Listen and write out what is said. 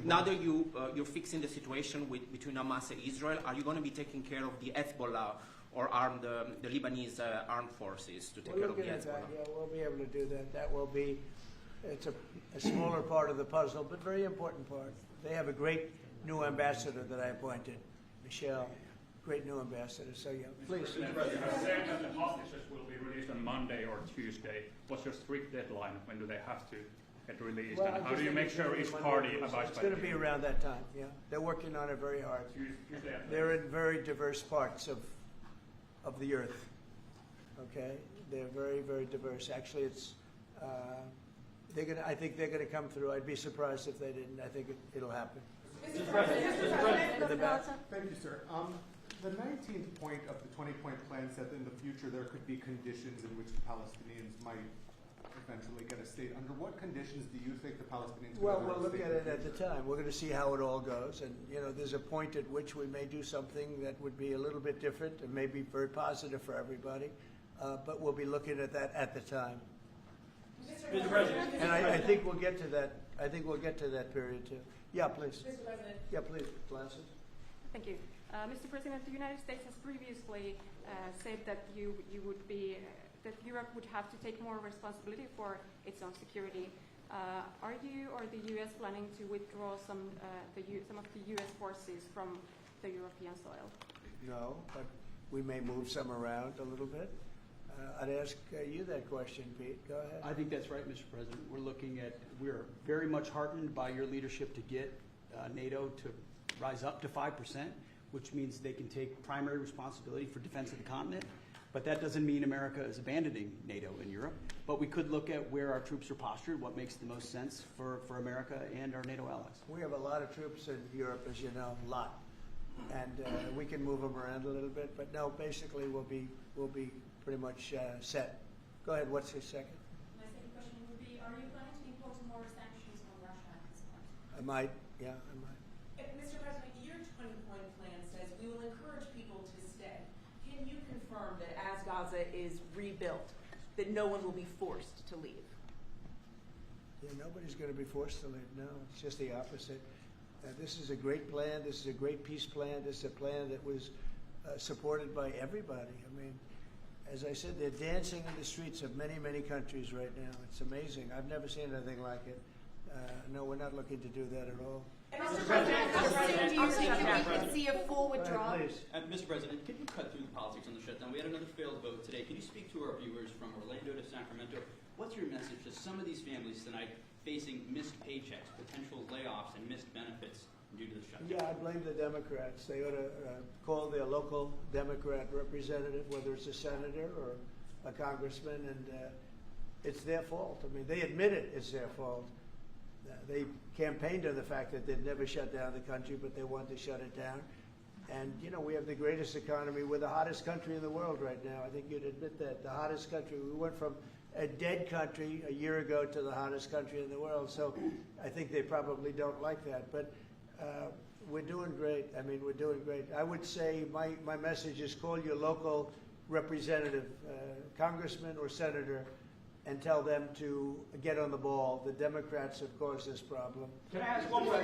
now that you're fixing the situation between Hamas and Israel, are you going to be taking care of the Hezbollah or the Lebanese armed forces to take care of the Hezbollah? Yeah, we'll be able to do that. That will be, it's a smaller part of the puzzle, but very important part. They have a great new ambassador that I appointed, Michelle. Great new ambassador. So yeah, please. Mr. President, you said that the hostages will be released on Monday or Tuesday. What's your strict deadline? When do they have to get released? Well, and how do you make sure each party abides by it? It's going to be around that time. Yeah, they're working on it very hard. They're in very diverse parts of the earth. Okay, they're very, very diverse. Actually, it's I think they're going to come through. I'd be surprised if they didn't. I think it'll happen. Mr. President. Thank you, sir. The 19th point of the 20-point plan said that in the future there could be conditions in which the Palestinians might eventually get a state. Under what conditions do you think the Palestinians Well, we'll look at it at the time. We're going to see how it all goes. And, there's a point at which we may do something that would be a little bit different and may be very positive for everybody. But we'll be looking at that at the time. Mr. President. And I think we'll get to that. I think we'll get to that period, too. Yeah, please. Mr. President. Yeah, please. Glasses. Thank you. Mr. President, the United States has previously said that that Europe would have to take more responsibility for its own security. Are you or the U.S. planning to withdraw some of the U.S. forces from the European soil? No, but we may move some around a little bit. I'd ask you that question, Pete. Go ahead. I think that's right, Mr. President. We're very much heartened by your leadership to get NATO to rise up to 5%, which means they can take primary responsibility for defense of the continent. But that doesn't mean America is abandoning NATO in Europe. But we could look at where our troops are postured, what makes the most sense for America and our NATO allies. We have a lot of troops in Europe, as you know, a lot. And we can move them around a little bit. But no, basically we'll be pretty much set. Go ahead, what's your second? My second question would be, are you planning to impose more sanctions on Russia at this point? I might, yeah, I might. Mr. President, your 20-point plan says we will encourage people to stay. Can you confirm that as Gaza is rebuilt, that no one will be forced to leave? Yeah, nobody's going to be forced to leave. No, it's just the opposite. This is a great plan. This is a great peace plan. This is a plan that was supported by everybody. I mean, as I said, they're dancing in the streets of many, many countries right now. It's amazing. I've never seen anything like it. No, we're not looking to do that at all. Mr. President, do you think that we can see a full withdrawal? Mr. President, can you cut through the politics on the shutdown? We had another failed vote today. Can you speak to our viewers from Orlando to Sacramento? What's your message to some of these families tonight facing missed paychecks, potential layoffs, and missed benefits due to the shutdown? Yeah, I blame the Democrats. They ought to call their local Democrat representative, whether it's a senator or a congressman, and it's their fault. I mean, they admit it's their fault. They campaigned on the fact that they'd never shut down the country, but they want to shut it down. And, we have the greatest economy. We're the hottest country in the world right now. I think you'd admit that. The hottest country. We went from a dead country a year ago to the hottest country in the world. So I think they probably don't like that. But we're doing great. I mean, we're doing great. I would say my message is call your local representative, congressman or senator, and tell them to get on the ball. The Democrats have caused this problem. Can I ask one more?